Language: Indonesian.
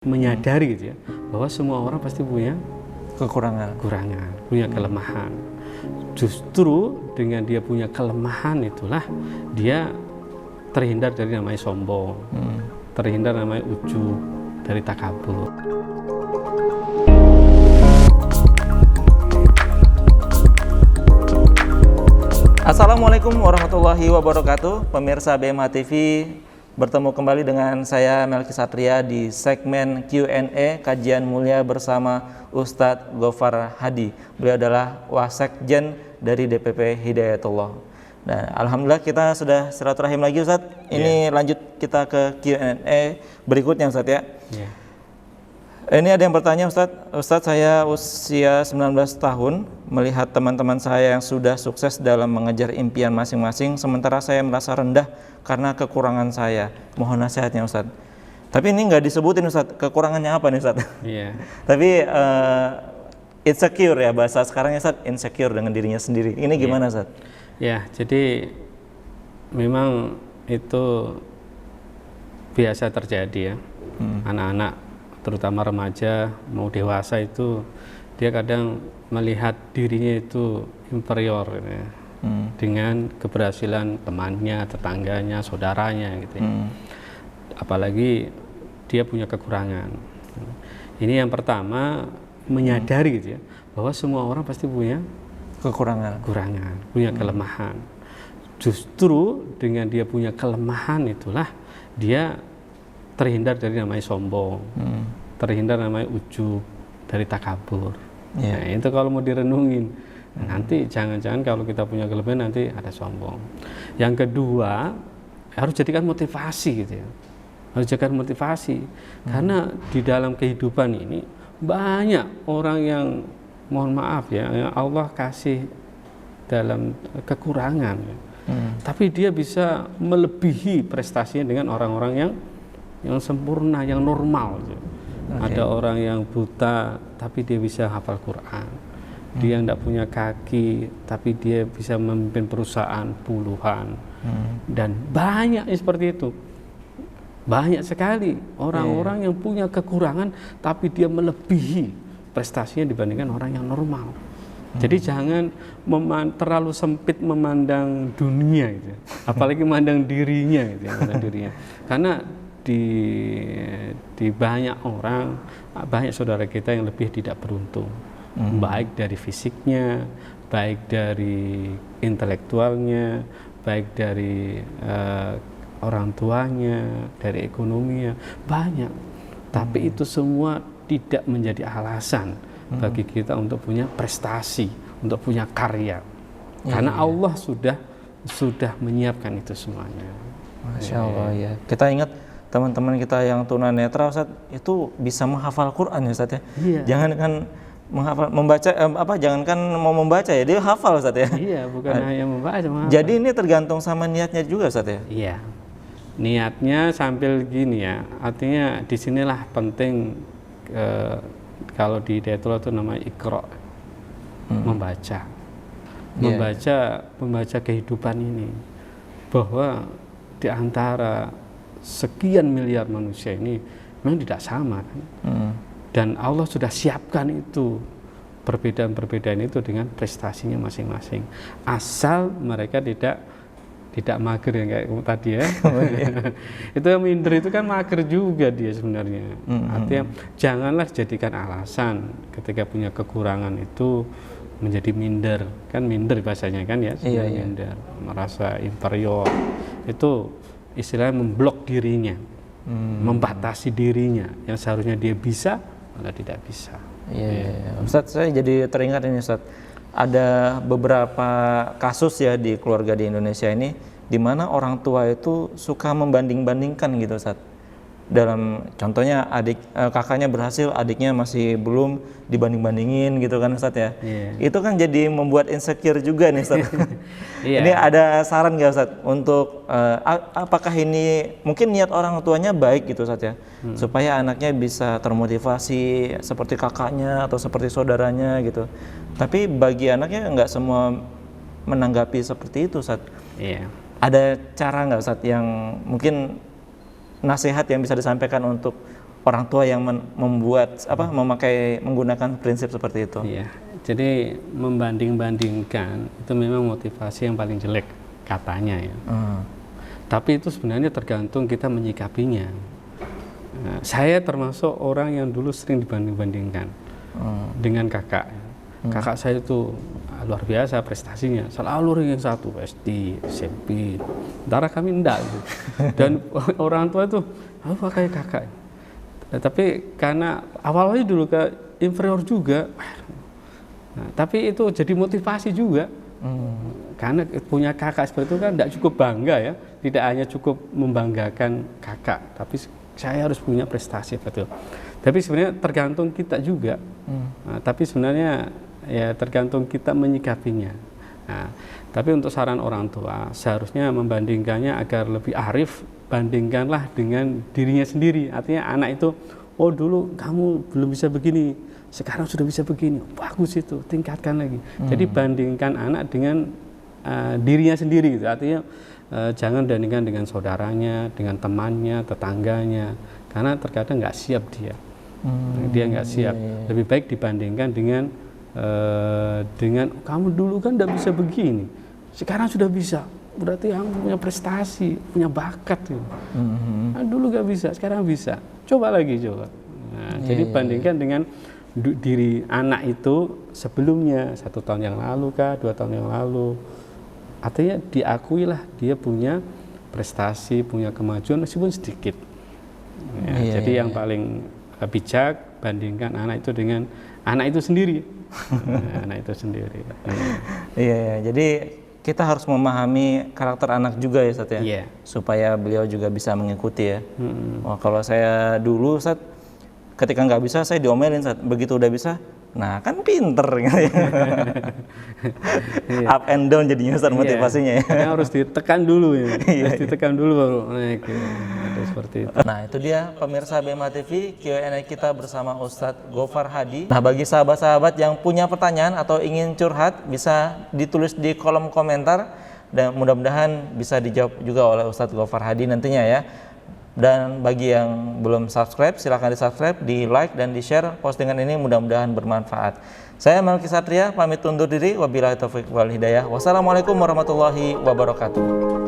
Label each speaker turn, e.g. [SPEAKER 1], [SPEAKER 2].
[SPEAKER 1] Menyadari gitu ya, bahwa semua orang pasti punya
[SPEAKER 2] kekurangan,
[SPEAKER 1] punya kelemahan. Justru dengan dia punya kelemahan itulah dia terhindar dari namanya sombong, terhindar namanya ujub, dari takabur.
[SPEAKER 2] Assalamualaikum warahmatullahi wabarakatuh, pemirsa BMH TV. Bertemu kembali dengan saya Melki Satria di segmen Q&A kajian mulia bersama Ustadz Gofar Hadi. Beliau adalah Wasekjen dari DPP Hidayatullah. Nah, alhamdulillah kita sudah silaturahim lagi Ustadz. Ini lanjut kita ke Q&A berikutnya Ustadz ya. Ini ada yang bertanya Ustadz saya usia 19 tahun melihat teman-teman saya yang sudah sukses dalam mengejar impian masing-masing, sementara saya merasa rendah karena kekurangan saya. Mohon nasihatnya Ustadz. Tapi ini nggak disebutin Ustadz, kekurangannya apa nih Ustadz?
[SPEAKER 1] Iya.
[SPEAKER 2] Tapi insecure ya, bahasa sekarangnya Ustadz, insecure dengan dirinya sendiri. Ini gimana Ustadz?
[SPEAKER 1] Ya, jadi memang itu biasa terjadi ya. Anak-anak terutama remaja mau dewasa itu dia kadang melihat dirinya itu inferior gitu ya, dengan keberhasilan temannya, tetangganya, saudaranya gitu ya. Apalagi dia punya kekurangan. Ini yang pertama, menyadari gitu ya, bahwa semua orang pasti punya kekurangan, punya kelemahan. Justru dengan dia punya kelemahan itulah dia terhindar dari namanya sombong, terhindar namanya ujub, dari takabur. Nah, itu kalau mau direnungin, nanti jangan-jangan kalau kita punya kelebihan nanti ada sombong. Yang kedua, harus jadikan motivasi gitu ya. Harus jadikan motivasi, karena di dalam kehidupan ini banyak orang yang mohon maaf ya, yang Allah kasih dalam kekurangan, tapi dia bisa melebihi prestasinya dengan orang-orang yang sempurna, yang normal. Ada orang yang buta tapi dia bisa hafal Quran, dia tidak punya kaki tapi dia bisa memimpin perusahaan puluhan, dan banyak seperti itu. Banyak sekali orang-orang yang punya kekurangan tapi dia melebihi prestasinya dibandingkan orang yang normal. Jadi jangan terlalu sempit memandang dunia gitu, apalagi memandang dirinya gitu, karena di banyak orang, banyak saudara kita yang lebih tidak beruntung, baik dari fisiknya, baik dari intelektualnya, baik dari orang tuanya, dari ekonominya, banyak. Tapi itu semua tidak menjadi alasan bagi kita untuk punya prestasi, untuk punya karya, karena Allah sudah menyiapkan itu semuanya.
[SPEAKER 2] Masya Allah ya. Kita ingat teman-teman kita yang tunanetra Ustadz itu bisa menghafal Quran ya Ustadz ya. Jangankan membaca jangankan mau membaca ya, dia hafal Ustadz ya.
[SPEAKER 1] Iya, bukan hanya membaca.
[SPEAKER 2] Jadi ini tergantung sama niatnya juga Ustadz ya.
[SPEAKER 1] Iya. Niatnya sambil gini ya. Artinya disinilah penting kalau di Hidayatullah itu namanya Iqra, membaca. Membaca kehidupan ini, bahwa di antara sekian miliar manusia ini memang tidak sama kan? Dan Allah sudah siapkan itu, perbedaan-perbedaan itu dengan prestasinya masing-masing, asal mereka tidak mager yang kayak tadi ya. Itu yang minder itu kan mager juga dia sebenarnya. Artinya janganlah jadikan alasan ketika punya kekurangan itu menjadi minder, kan minder bahasanya kan ya, minder, merasa inferior, itu istilahnya memblok dirinya, membatasi dirinya, yang seharusnya dia bisa malah tidak bisa.
[SPEAKER 2] Ustadz, saya jadi teringat ini Ustadz, ada beberapa kasus ya di keluarga di Indonesia ini, di mana orang tua itu suka membanding-bandingkan gitu Ustadz. Dalam contohnya kakaknya berhasil, adiknya masih belum, dibanding-bandingin gitu kan Ustadz ya. Itu kan jadi membuat insecure juga nih Ustadz. Ini ada saran nggak Ustadz untuk apakah ini mungkin niat orang tuanya baik gitu Ustadz ya, supaya anaknya bisa termotivasi seperti kakaknya atau seperti saudaranya gitu. Tapi bagi anaknya nggak semua menanggapi seperti itu Ustadz. Ada cara nggak Ustadz yang mungkin nasihat yang bisa disampaikan untuk orang tua yang menggunakan prinsip seperti itu.
[SPEAKER 1] Iya. Jadi membanding-bandingkan itu memang motivasi yang paling jelek katanya ya. Tapi itu sebenarnya tergantung kita menyikapinya. Nah, saya termasuk orang yang dulu sering dibanding-bandingkan dengan kakak. Kakak saya itu luar biasa prestasinya, selalu ranking 1 SD, SMP. Sementara kami enggak gitu. Dan orang tua itu apa kayak kakak. Nah, tapi karena awalnya dulu ke inferior juga. Nah, tapi itu jadi motivasi juga. Karena punya kakak seperti itu kan tidak cukup bangga ya, tidak hanya cukup membanggakan kakak, tapi saya harus punya prestasi betul. Tapi sebenarnya tergantung kita juga. Nah, tapi sebenarnya ya tergantung kita menyikapinya. Nah, tapi untuk saran orang tua seharusnya membandingkannya agar lebih arif, bandingkanlah dengan dirinya sendiri. Artinya anak itu, oh dulu kamu belum bisa begini, sekarang sudah bisa begini, bagus itu, tingkatkan lagi. Jadi bandingkan anak dengan dirinya sendiri gitu. Artinya jangan bandingkan dengan saudaranya, dengan temannya, tetangganya, karena terkadang nggak siap dia. Dia nggak siap. Lebih baik dibandingkan dengan kamu dulu kan nggak bisa begini, sekarang sudah bisa, berarti kamu punya prestasi, punya bakat gitu. Nah, dulu nggak bisa, sekarang bisa, coba lagi coba. Nah, jadi bandingkan dengan diri anak itu sebelumnya, 1 tahun yang lalu kah, 2 tahun yang lalu. Artinya diakuilah dia punya prestasi, punya kemajuan meskipun sedikit. Jadi yang paling bijak, bandingkan anak itu dengan anak itu sendiri. Anak itu sendiri.
[SPEAKER 2] Iya, jadi kita harus memahami karakter anak juga ya, Ustadz ya, supaya beliau juga bisa mengikuti ya. Wah, kalau saya dulu, Ustadz, ketika nggak bisa saya diomelin, Ustadz. Begitu udah bisa, nah kan pinter gitu ya. Up and down jadinya, Ustadz, motivasinya ya.
[SPEAKER 1] Harus ditekan dulu ya. Harus ditekan dulu baru naik. Seperti itu.
[SPEAKER 2] Nah, itu dia pemirsa BMA TV Q&A kita bersama Ustadz Gofar Hadi. Nah, bagi sahabat-sahabat yang punya pertanyaan atau ingin curhat bisa ditulis di kolom komentar dan mudah-mudahan bisa dijawab juga oleh Ustadz Gofar Hadi nantinya ya. Dan bagi yang belum subscribe silahkan di subscribe, di like dan di share postingan ini, mudah-mudahan bermanfaat. Saya Melki Satria pamit undur diri, wabillahi taufiq wal hidayah. Wassalamualaikum warahmatullahi wabarakatuh.